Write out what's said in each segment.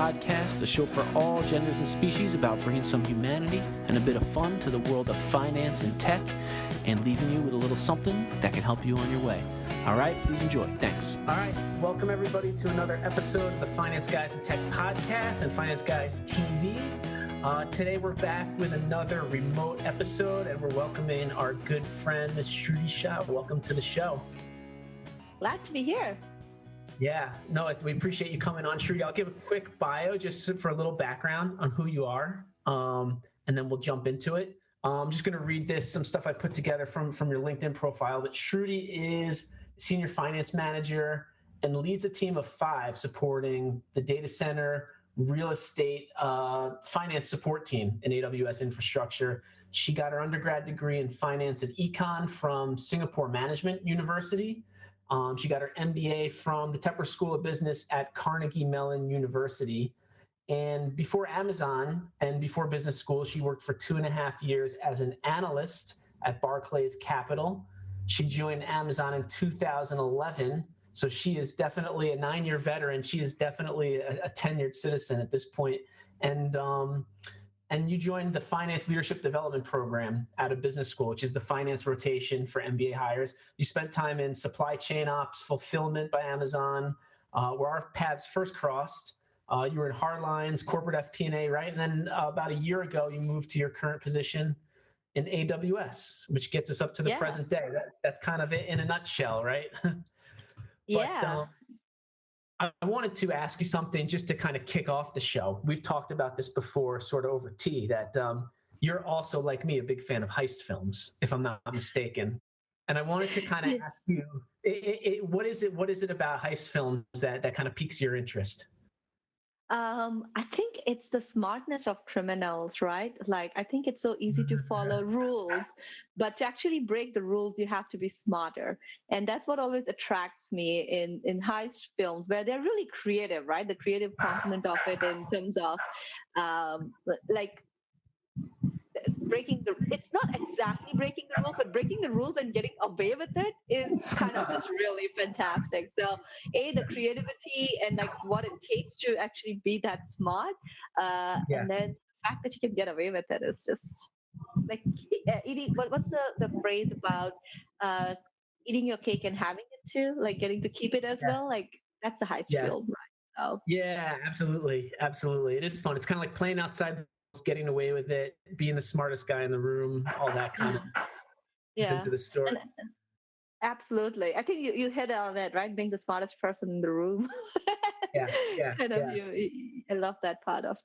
podcast, a show for all genders and species about bringing some humanity and a bit of fun to the world of finance and tech and leaving you with a little something that can help you on your way. All right, please enjoy. Thanks. All right, welcome everybody to another episode of the Finance Guys and Tech podcast and Finance Guys TV. Today we're back with another remote episode and we're welcoming our good friend, Ms. Shruti Shah. Welcome to the show. Glad to be here. Yeah, no, we appreciate you coming on, Shruti. I'll give a quick bio just for a little background on who you are, and then we'll jump into it. I'm just going to read some stuff I put together from your LinkedIn profile. But Shruti is Senior Finance Manager and leads a team of 5 supporting the data center, real estate, finance support team in AWS infrastructure. She got her undergrad degree in finance and econ from Singapore Management University. She got her MBA from the Tepper School of Business at Carnegie Mellon University. And before Amazon and before business school, she worked for 2.5 years as an analyst at Barclays Capital. She joined Amazon in 2011. So she is definitely a 9-year veteran. She is definitely a tenured citizen at this point. And you joined the Finance Leadership Development Program out of business school, which is the finance rotation for MBA hires. You spent time in supply chain ops, fulfillment by Amazon, where our paths first crossed. You were in hardlines, corporate FP&A, right? And then about a year ago, you moved to your current position in AWS, which gets us up to the present day. That's kind of it in a nutshell, right? Yeah. I wanted to ask you something just to kind of kick off the show. We've talked about this before, sort of over tea, that you're also, like me, a big fan of heist films, if I'm not mistaken. And I wanted to kind of ask you, what is it about heist films that kind of piques your interest? I think it's the smartness of criminals, right? Like, I think it's so easy to follow rules, but to actually break the rules, you have to be smarter. And that's what always attracts me in heist films, where they're really creative, right? The creative component of it in terms of like it's not exactly breaking the rules, but breaking the rules and getting away with it is kind of just really fantastic. So the creativity and like what it takes to actually be that smart, and then the fact that you can get away with it is just like eating. What's the phrase about eating your cake and having it too, like getting to keep it as well? Like that's a heist film, right? So yeah, absolutely, it is fun. It's kind of like playing outside, getting away with it, being the smartest guy in the room, all that kind of into the story. And absolutely. I think you hit on it, right? Being the smartest person in the room. I love that part of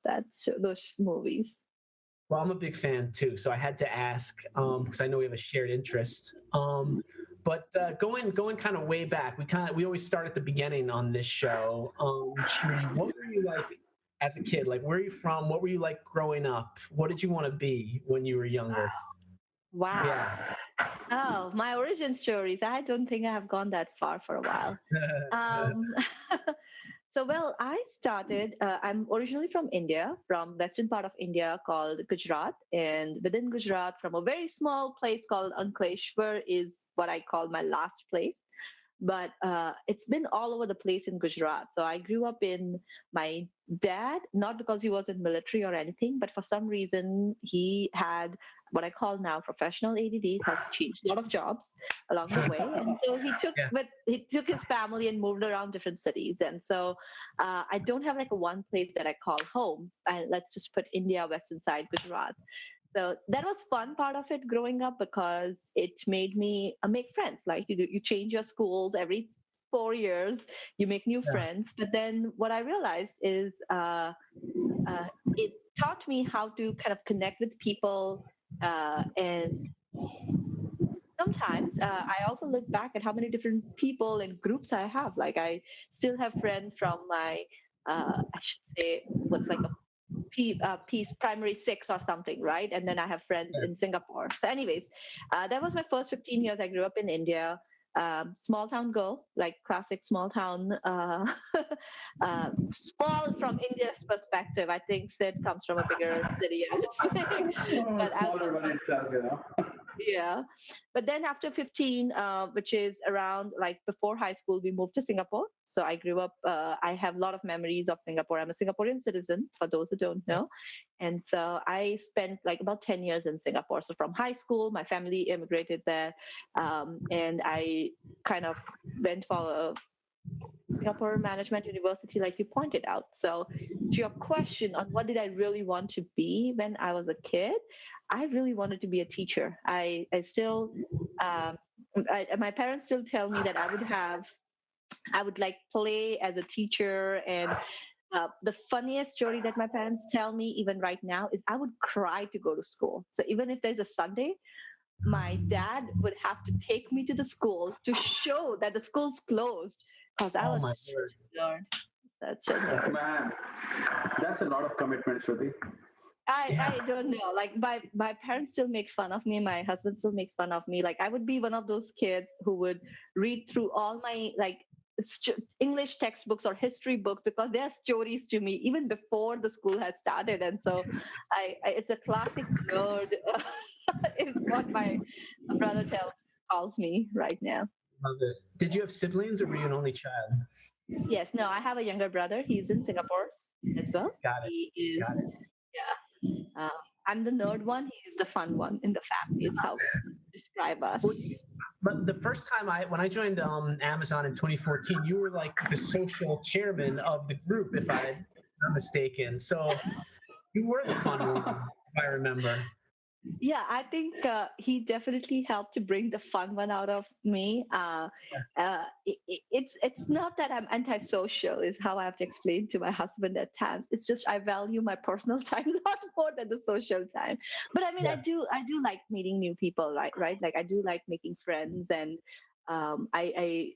those movies. Well, I'm a big fan too, so I had to ask because I know we have a shared interest. But going kind of way back, we always start at the beginning on this show. Shruti, what were you like as a kid? Like, where are you from? What were you like growing up? What did you want to be when you were younger? Wow. Yeah. Oh, my origin stories. I don't think I have gone that far for a while. So, I started, I'm originally from India, from western part of India called Gujarat. And within Gujarat, from a very small place called Ankleshwar is what I call my last place. But it's been all over the place in Gujarat. So I grew up in my dad, not because he was in military or anything, but for some reason he had what I call now professional ADD. He has changed a lot of jobs along the way, and so he took his family and moved around different cities. And so I don't have like a one place that I call home. Let's just put India, western side, Gujarat. So that was fun part of it growing up because it made me make friends. Like you change your schools every 4 years, you make new friends. But then what I realized is it taught me how to kind of connect with people. And sometimes I also look back at how many different people and groups I have. Like I still have friends from my, I should say, what's like a Peace Primary 6 or something, right? And then I have friends in Singapore. So anyways, that was my first 15 years. I grew up in India, small town girl, like classic small town, small from India's perspective. I think Sid comes from a bigger city, I would say. But smaller by itself, you know. Yeah. But then after 15, which is around like before high school, we moved to Singapore. So I grew up, I have a lot of memories of Singapore. I'm a Singaporean citizen, for those who don't know. And so I spent like about 10 years in Singapore. So from high school, my family immigrated there. And I kind of went for a Singapore Management University, like you pointed out. So, to your question on what did I really want to be when I was a kid, I really wanted to be a teacher. I still, um, my parents still tell me that I would like play as a teacher. And the funniest story that my parents tell me, even right now, is I would cry to go to school. So, even if there's a Sunday, my dad would have to take me to the school to show that the school's closed because I Oh was my word. such a nerd. Such a Yeah. nerd. Man, that's a lot of commitment, Shruti. Yeah. I don't know. Like my parents still make fun of me. My husband still makes fun of me. Like I would be one of those kids who would read through all my like English textbooks or history books because they're stories to me even before the school has started. And so, I it's a classic nerd is what my brother calls me right now. Love it. Did you have siblings or were you an only child? Yes, no, I have a younger brother. He's in Singapore as well. Got it. He is, Got it. yeah. I'm the nerd one. He's the fun one in the family. It's how we describe Well, us. but the first time when I joined Amazon in 2014, you were like the social chairman of the group, if I'm not mistaken. So you were the fun one, if I remember. Yeah, I think he definitely helped to bring the fun one out of me. It's not that I'm antisocial, is how I have to explain to my husband at times. It's just I value my personal time a lot more than the social time. But I mean, Yeah. I do like meeting new people, right? Like I do like making friends, and I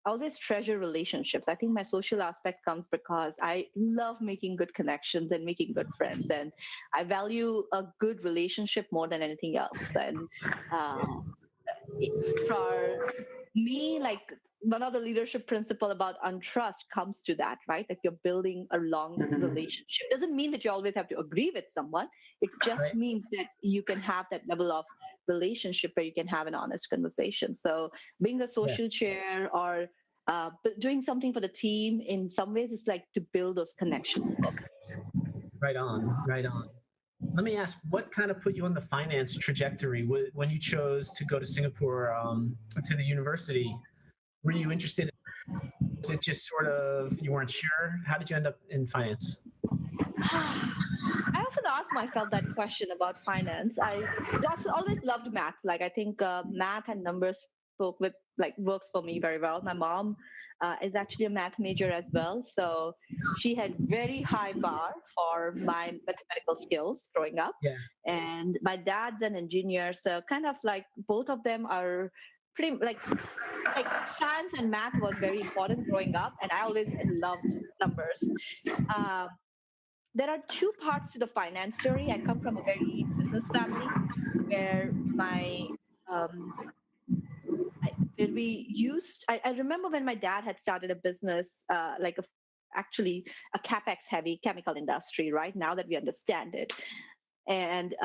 always treasure relationships. I think my social aspect comes because I love making good connections and making good friends, and I value a good relationship more than anything else. And uh, for me, like one of the leadership principle about untrust comes to that, right? Like you're building a long Mhm. relationship. Doesn't mean that you always have to agree with someone. It just Right. means that you can have that level of relationship where you can have an honest conversation. So being a Yeah. social chair or but doing something for the team in some ways is like to build those connections for me. Right on. Right on. Let me ask, what kind of put you on the finance trajectory when you chose to go to Singapore to the university? Were you interested? Was it just sort of you weren't sure? How did you end up in finance? I often ask myself that question about finance. I always loved math. Like I think math and numbers spoke with like works for me very well. My mom is actually a math major as well, so she had very high bar for my mathematical skills growing up. Yeah. And my dad's an engineer, so kind of like both of them are pretty like science and math was very important growing up, and I always loved numbers. Um, there are two parts to the finance story. I come from a very business family where my um, where we used. I remember when my dad had started a business, actually a capex heavy chemical industry. Right now that we understand it, and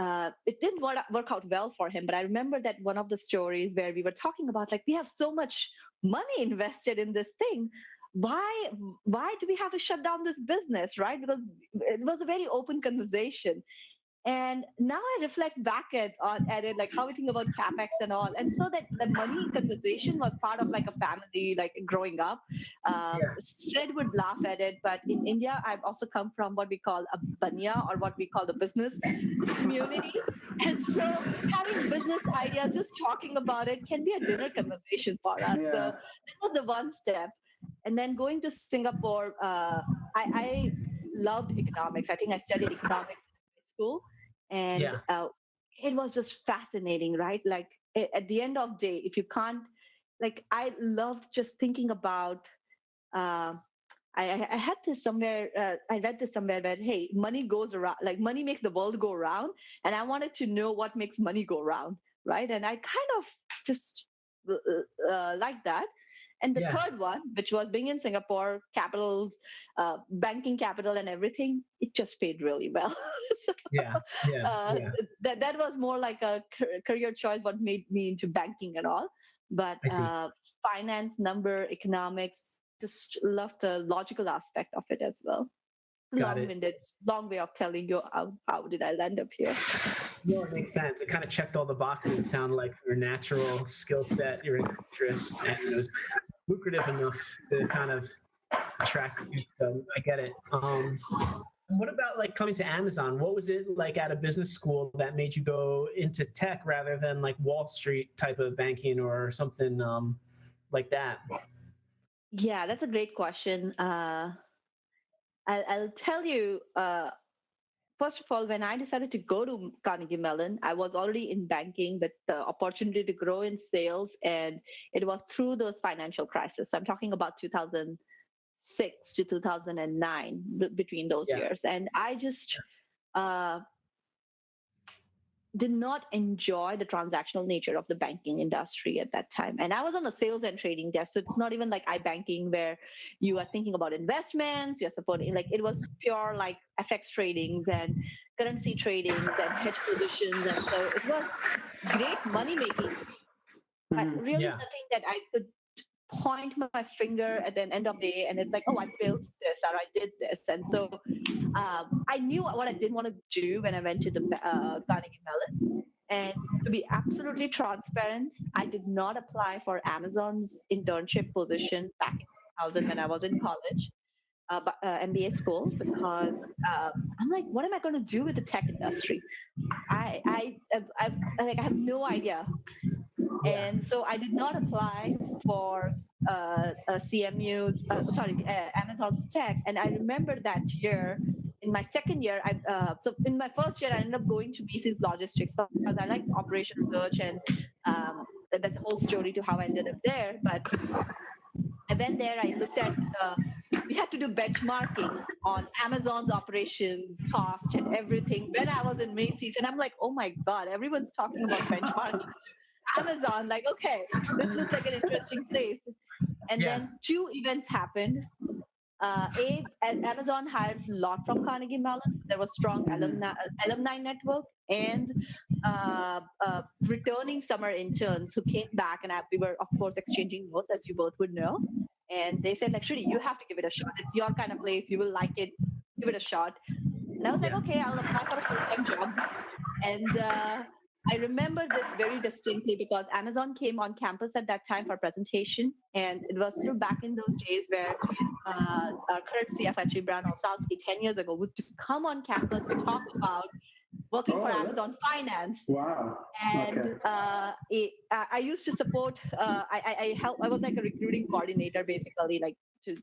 it didn't work out well for him. But I remember that one of the stories where we were talking about like we have so much money invested in this thing, why why do we have to shut down this business, right? Because it was a very open conversation. And now I reflect back at it, like how we think about capex and all. And so that the money conversation was part of like a family, like growing up. Yeah. Sid would laugh at it, but in India, I've also come from what we call a banya, or what we call the business community. And so having business ideas, just talking about it can be a dinner conversation for us. So Yeah. that was the one step. And then going to Singapore, I loved economics. I think I studied economics in high school, and Yeah. it was just fascinating, right? Like at the end of day, if you can't, like, I loved just thinking about. Uh, I had this somewhere. I read this somewhere that hey, money goes around. Like money makes the world go round, and I wanted to know what makes money go round, right? And I kind of just like that. And the Yeah. third one, which was being in Singapore, capitals, banking capital and everything, it just paid really well. So, Yeah. Yeah. uh, Yeah. that was more like a career choice, what made me into banking and all. But I see. finance, number, economics, just love the logical aspect of it as well. Got it. Long-winded, long way of telling you how did I land up here. No, it makes sense. It kind of checked all the boxes. It sounded like your natural skill set, your interest, and it was lucrative enough to kind of attract you to. So I get it. What about like coming to Amazon? What was it like at a business school that made you go into tech rather than like Wall Street type of banking or something like that? Yeah, that's a great question. I'll tell you. First of all, when I decided to go to Carnegie Mellon, I was already in banking, but the opportunity to grow in sales, and it was through those financial crises. So I'm talking about 2006 to 2009, between those Yeah. years. And I just uh, did not enjoy the transactional nature of the banking industry at that time. And I was on the sales and trading desk. So it's not even like iBanking where you are thinking about investments, you're supporting, like it was pure like FX tradings and currency tradings and hedge positions. And so it was great money making, but Mhm. really Yeah. nothing that I could point my finger at the end of the day and it's like, oh, I built this or I did this. And so I knew what I didn't want to do when I went to the Carnegie Mellon. And to be absolutely transparent, I did not apply for Amazon's internship position back in 2000 when I was in college, MBA school, because I'm like, what am I going to do with the tech industry? I have no idea. Yeah. And so I did not apply for Amazon's tech. And I remember that year, in my second year, so in my first year, I ended up going to Macy's Logistics because I like operation research, and there's a whole story to how I ended up there. But I went there, I looked at, we had to do benchmarking on Amazon's operations, cost, and everything when I was in Macy's. And I'm like, oh my God, everyone's talking about benchmarking to Amazon. Like, okay, this looks like an interesting place. And Yeah. then two events happened. Amazon hires a lot from Carnegie Mellon. There was strong Mhm. alumni network and returning summer interns who came back, and we were of course exchanging notes, as you both would know. And they said, like, Shruti, you have to give it a shot. It's your kind of place. You will like it. Give it a shot. And I was like, Yeah. okay, I'll apply for a full-time job. And I remember this very distinctly because Amazon came on campus at that time for a presentation, and it was still back in those days where our current CF, actually Brian Olsowski, 10 years ago, would come on campus to talk about working for Oh, Amazon Finance. wow. And Okay. I used to support. I help. I was like a recruiting coordinator, basically, like to.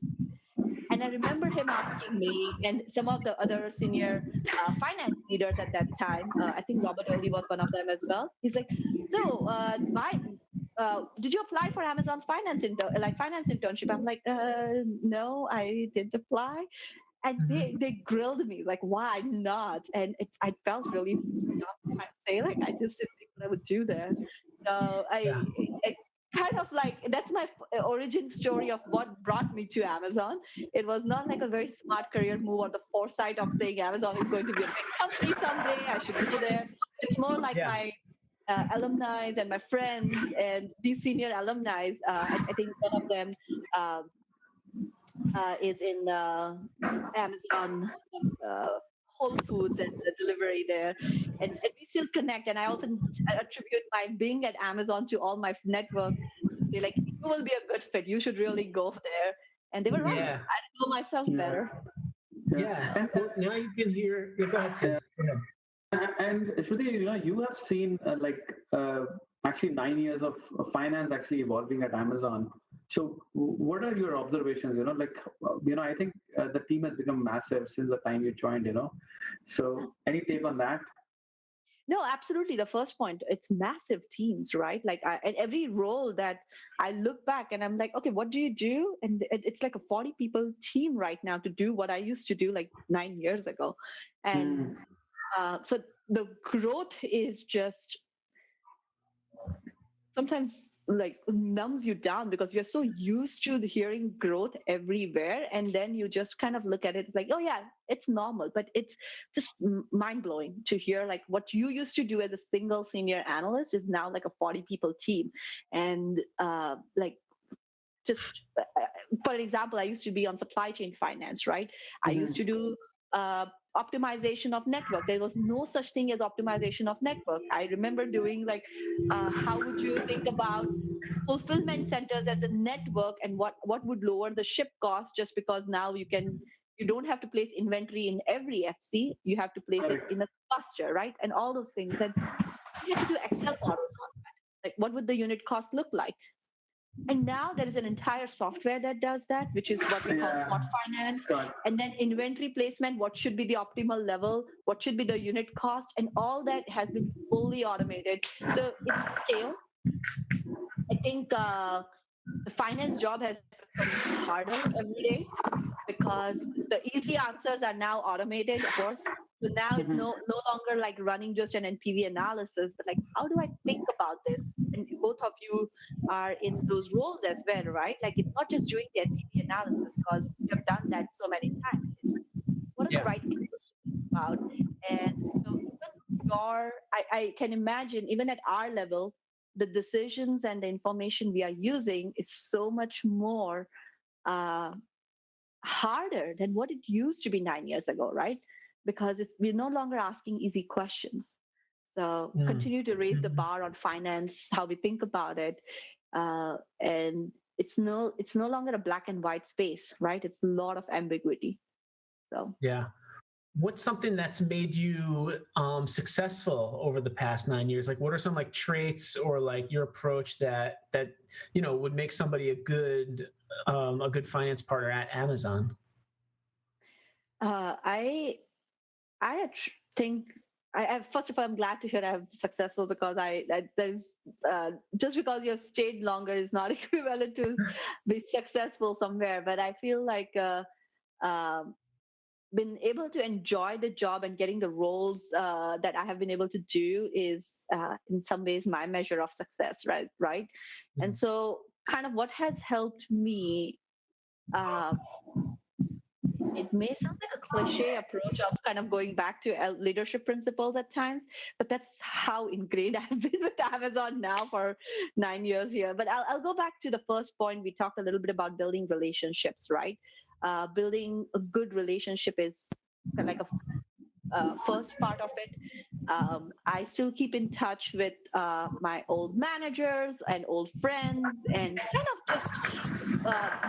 And I remember him asking me and some of the other senior finance leaders at that time. I think Robert Early was one of them as well. He's like, so why? Did you apply for Amazon's finance internship? I'm like, no, I didn't apply. And Mhm. they grilled me like, why not? And I felt really dumb, I say, like I just didn't think what I would do there. So Yeah. I kind of like that's my origin story of what brought me to Amazon. It was not like a very smart career move or the foresight of saying Amazon is going to be a big company someday, I should go there. It's more like Yeah. my alumni and my friends and these senior alumni. I think one of them um, is in Amazon Whole Foods and the delivery there. And we still connect. And I often attribute my being at Amazon to all my network to say, like, you will be a good fit. You should really go there. And they were right. Yeah. I know myself Yeah. better. Yeah. Yeah. And Well, now you can hear. Yeah, go ahead, Sid. Go ahead. and Shruti, you have seen actually 9 years of finance actually evolving at Amazon. So what are your observations? I think the team has become massive since the time you joined. So any take on that? No, absolutely. The first point, it's massive teams, right? Like, and every role that I look back and I'm like, okay, what do you do? And it's like a 40 people team right now to do what I used to do like 9 years ago. And Mm. so the growth is just sometimes like numbs you down because you're so used to hearing growth everywhere, and then you just kind of look at it, it's like, oh yeah, it's normal. But it's just mind-blowing to hear like what you used to do as a single senior analyst is now like a 40 people team. And like just for example, I used to be on supply chain finance, right? I used Mhm. to do optimization of network. There was no such thing as optimization of network. I remember doing like, how would you think about fulfillment centers as a network, and what would lower the ship cost, just because now you don't have to place inventory in every FC, you have to place it Correct. in a cluster, right? And all those things. And we had to do Excel models on that. Like, what would the unit cost look like? And now there is an entire software that does that, which is what we call Yeah. spot finance. Scott. And then inventory placement, what should be the optimal level, what should be the unit cost, and all that has been fully automated. So it's scale. I think the finance job has become harder every day because the easy answers are now automated, of course. So now it's Mhm. no longer like running just an NPV analysis, but like, how do I think about this? And both of you are in those roles as well, right? Like, it's not just doing the NPV analysis because you have done that so many times. It's like, what are the Yeah. right angles to think about? And so even I can imagine even at our level, the decisions and the information we are using is so much more uh, harder than what it used to be 9 years ago, right? Because we're no longer asking easy questions. So Mm. continue to raise the Mhm. bar on finance, how we think about it, and it's no longer a black and white space, right? It's a lot of ambiguity. So Yeah. What's something that's made you successful over the past 9 years? Like, what are some like traits or like your approach that would make somebody a good finance partner at Amazon? uh, I I think first of all, I'm glad to hear I'm successful because there's just because you've stayed longer is not equivalent to be successful somewhere. But I feel like um, been able to enjoy the job and getting the roles that I have been able to do is in some ways my measure of success, right? Right. And Mm. so, kind of what has helped me. Uh, it may sound like a cliche approach of kind of going back to leadership principles at times, but that's how ingrained I've been with Amazon now for 9 years here. But I'll go back to the first point. We talked a little bit about building relationships, right? Building a good relationship is kind of like a first part of it. I still keep in touch with my old managers and old friends, and kind of just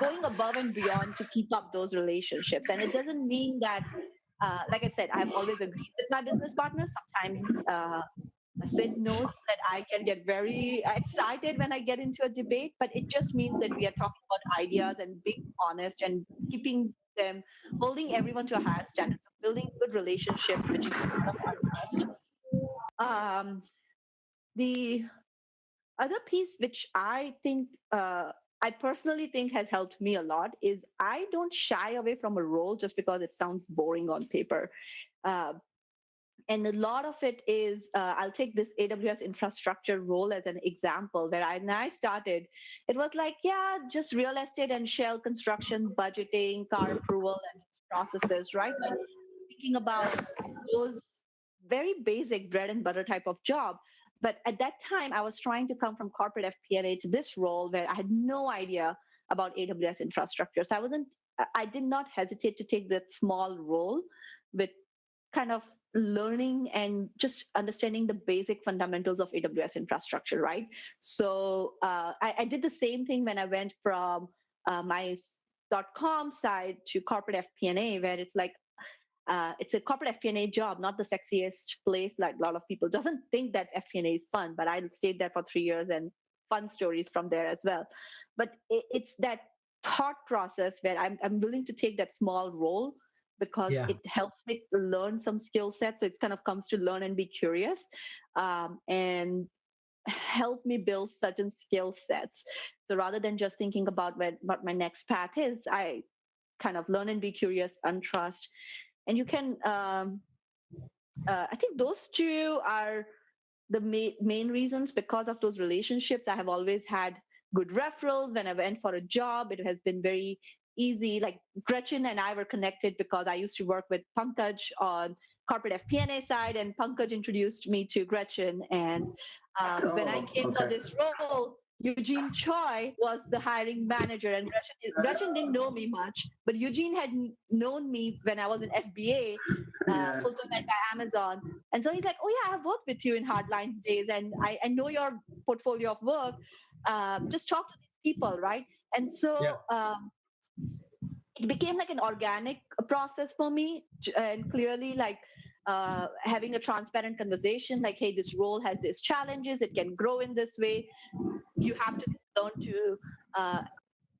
going above and beyond to keep up those relationships. And it doesn't mean that, like I said, I've always agreed with my business partners. Sometimes Sid knows that I can get very excited when I get into a debate, but it just means that we are talking about ideas and being honest and keeping them, holding everyone to a higher standard, so building good relationships, which is part of our trust. Um, the other piece which I personally think has helped me a lot is I don't shy away from a role just because it sounds boring on paper. Uh, and a lot of it is I'll take this AWS infrastructure role as an example, where when I started, it was like, yeah, just real estate and shell construction, budgeting, car approval, and processes, right? Like thinking about those very basic bread and butter type of job. But at that time, I was trying to come from corporate FP&A to this role where I had no idea about AWS infrastructure. So I did not hesitate to take that small role with kind of learning and just understanding the basic fundamentals of AWS infrastructure, right? So I did the same thing when I went from my .com side to corporate FP&A, where it's a corporate FP&A job, not the sexiest place. Like a lot of people doesn't think that FP&A is fun, but I stayed there for 3 years and fun stories from there as well. But it's that thought process where I'm willing to take that small role because Yeah. it helps me learn some skill sets. So it kind of comes to learn and be curious, and help me build certain skill sets. So rather than just thinking about what my next path is, I kind of learn and be curious, untrust, and you can I think those two are the main reasons, because of those relationships, I have always had good referrals. When I went for a job, it has been very easy. Like Gretchen and I were connected because I used to work with Pankaj on corporate FP&A side, and Pankaj introduced me to Gretchen. And when I Oh, came for okay. this role, Eugene Choi was the hiring manager, and Gretchen didn't know me much, but Eugene had known me when I was in FBA, Yeah. fulfillment by Amazon. And so he's like, "Oh yeah, I've worked with you in Hardlines days, and I know your portfolio of work. Just talk to these people, right?" And Yeah. so it became like an organic process for me, and clearly like having a transparent conversation, like, "Hey, this role has these challenges. It can grow in this way. You have to learn to uh,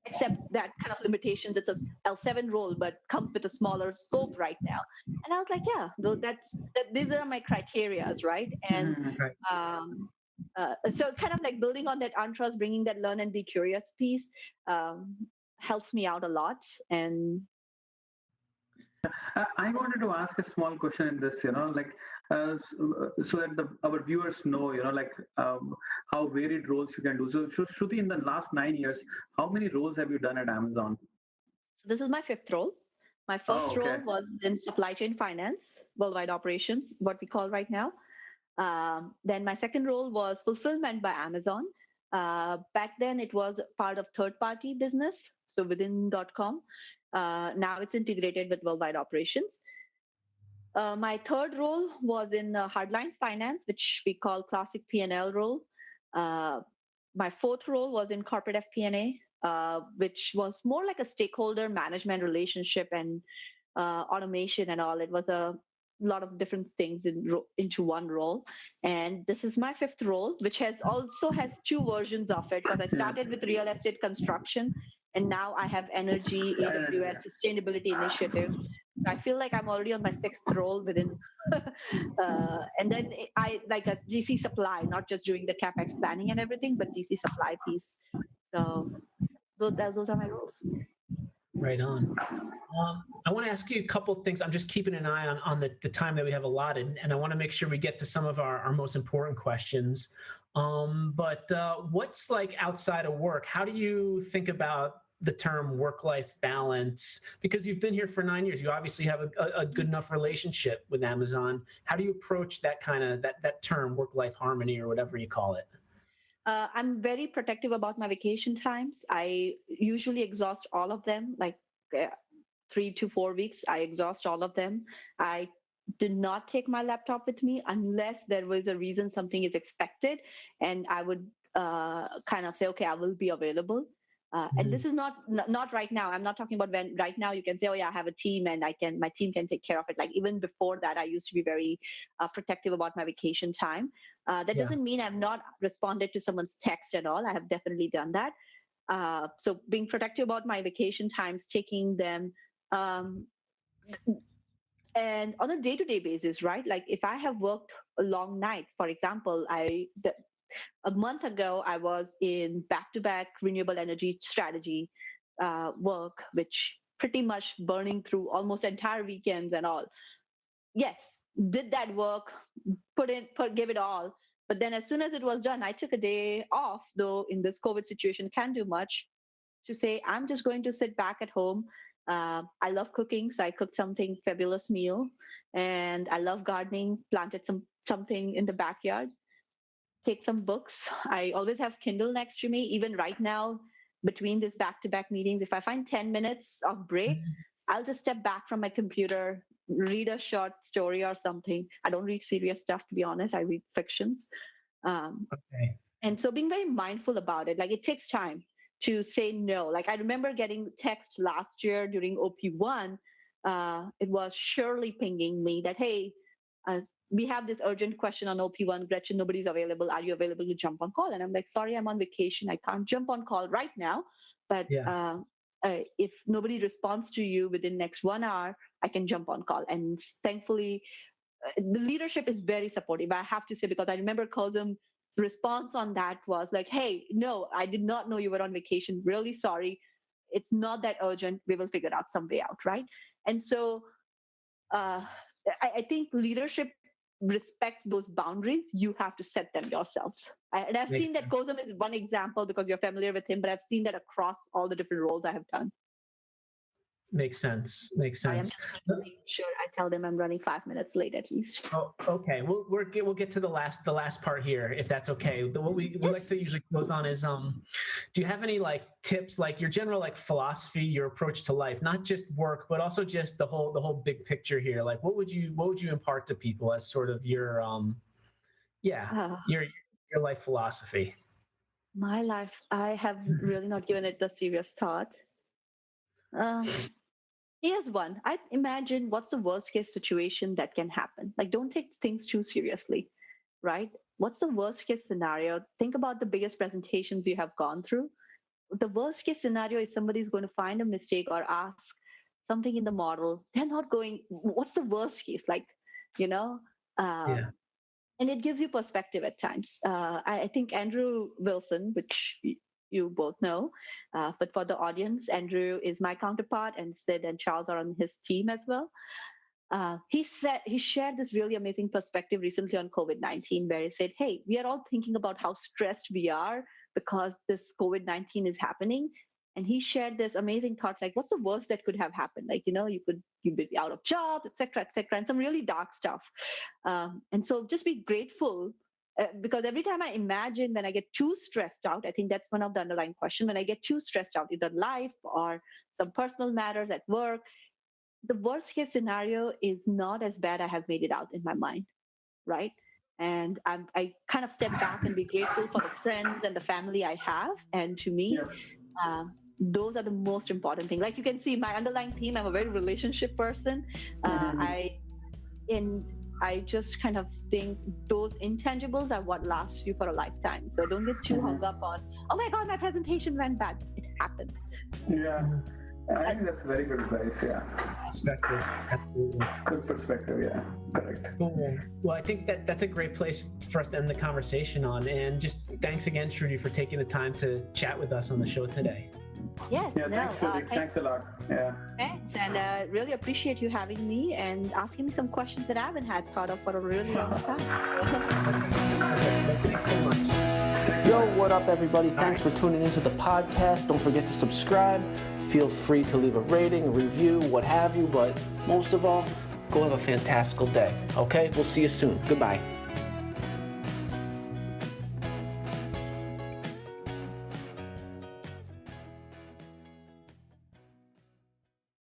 accept that kind of limitations. It's a L7 role, but comes with a smaller scope right now." And I was like, "Yeah, though these are my criterias, right?" And Mhm. Right. so kind of like building on that untrust, bringing that learn and be curious piece um, helps me out a lot. And I wanted to ask a small question in this, like, so that our viewers know, like how varied roles you can do. So, Shruti, in the last 9 years, how many roles have you done at Amazon? so this is my fifth role. My Oh, first okay. role was in supply chain finance, worldwide operations, what we call right now. Then my second role was fulfillment by Amazon. Back then, it was part of third-party business, so within .com. Now it's integrated with worldwide operations. My third role was in hardlines finance, which we call classic P&L role. Uh, my fourth role was in corporate FP&A, which was more like a stakeholder management relationship and automation and all. It was a lot of different things into one role. And this is my fifth role, which has two versions of it, because I Yeah. started with real estate construction, and now I have energy, And, AWS sustainability initiative. So I feel like I'm already on my sixth role within. And then I like a GC supply, not just doing the capex planning and everything, but GC supply piece. So those are my roles. Right on. I want to ask you a couple of things. I'm just keeping an eye on the time that we have allotted, and I want to make sure we get to some of our most important questions. But what's like outside of work? How do you think about the term work-life balance? Because you've been here for 9 years, you obviously have a good enough relationship with Amazon. How do you approach that kind of that term, work-life harmony, or whatever you call it? I'm very protective about my vacation times. I usually exhaust all of them, like 3 to 4 weeks. I exhaust all of them. I do not take my laptop with me unless there was a reason something is expected, and I would kind of say, okay, I will be available. And this is not right now. I'm not talking about when right now you can say, oh yeah, I have a team and my team can take care of it. Like even before that, I used to be very protective about my vacation time. That Yeah. doesn't mean I've not responded to someone's text at all. I have definitely done that. So being protective about my vacation times, taking them, um, and on a day-to-day basis, right? Like if I have worked long nights, for example, a month ago I was in back-to-back renewable energy strategy work, which pretty much burning through almost entire weekends and all. Yes, did that work, give it all. But then as soon as it was done, I took a day off, though in this COVID situation can't do much, to say, I'm just going to sit back at home. I love cooking, so I cooked something fabulous meal. And I love gardening, planted something in the backyard, take some books. I always have Kindle next to me. Even right now, between these back-to-back meetings, if I find 10 minutes of break, I'll just step back from my computer, read a short story or something. I don't read serious stuff, to be honest. I read fictions. Um, Okay. and so being very mindful about it, like it takes time to say no. Like I remember getting text last year during OP1. It was Shirley pinging me that, hey, uh, we have this urgent question on OP1. Gretchen, nobody's available. Are you available to jump on call? And I'm like, sorry, I'm on vacation. I can't jump on call right now. But Yeah. if nobody responds to you within next 1 hour, I can jump on call. And thankfully, the leadership is very supportive, I have to say, because I remember Cosm's response on that was like, hey, no, I did not know you were on vacation. Really sorry. It's not that urgent. We will figure out some way out, right? And so uh, I think leadership respects those boundaries, you have to set them yourselves. And I've seen that Kozam is one example because you're familiar with him, but I've seen that across all the different roles I have done. Makes sense. I am just making sure I tell them I'm running 5 minutes late at least. Oh, okay. We'll get to the last part here, if that's okay. What we like to usually close on is do you have any like tips, like your general like philosophy, your approach to life, not just work, but also just the whole big picture here? Like what would you impart to people as sort of your your life philosophy? My life, I have really not given it the serious thought. Here's one. I imagine what's the worst case situation that can happen. Like, don't take things too seriously, right? What's the worst case scenario? Think about the biggest presentations you have gone through. The worst case scenario is somebody's going to find a mistake or ask something in the model. They're not going, what's the worst case? Like, you know, and it gives you perspective at times. I think Andrew Wilson, which you both know, but for the audience, Andrew is my counterpart, and Sid and Charles are on his team as well. He shared this really amazing perspective recently on COVID-19, where he said, "Hey, we are all thinking about how stressed we are because this COVID-19 is happening." And he shared this amazing thought, like, what's the worst that could have happened? Like, you'd be out of jobs, et cetera, and some really dark stuff. And so just be grateful, because every time I imagine when I get too stressed out, I think that's one of the underlying questions. When I get too stressed out, either life or some personal matters at work, the worst case scenario is not as bad I have made it out in my mind, right? And I kind of step back and be grateful for the friends and the family I have. And to me, those are the most important things. Like you can see my underlying theme, I'm a very relationship person. I just kind of think those intangibles are what lasts you for a lifetime. So don't get too hung up on, oh my God, my presentation went bad. It happens. Yeah. I think that's very good advice. Yeah. Perspective. Absolutely. Good perspective. Yeah. Correct. Cool. Well, I think that's a great place for us to end the conversation on. And just thanks again, Shruti, for taking the time to chat with us on the show today. Yes. Yeah. Thanks, Shruti. Thanks a lot. Yeah. Thanks. And really appreciate you having me and asking me some questions that I haven't had thought of for a really long time. Thanks so much. Yo, what up, everybody? Thanks for tuning into the podcast. Don't forget to subscribe. Feel free to leave a rating, a review, what have you. But most of all, go have a fantastical day. Okay? We'll see you soon. Goodbye.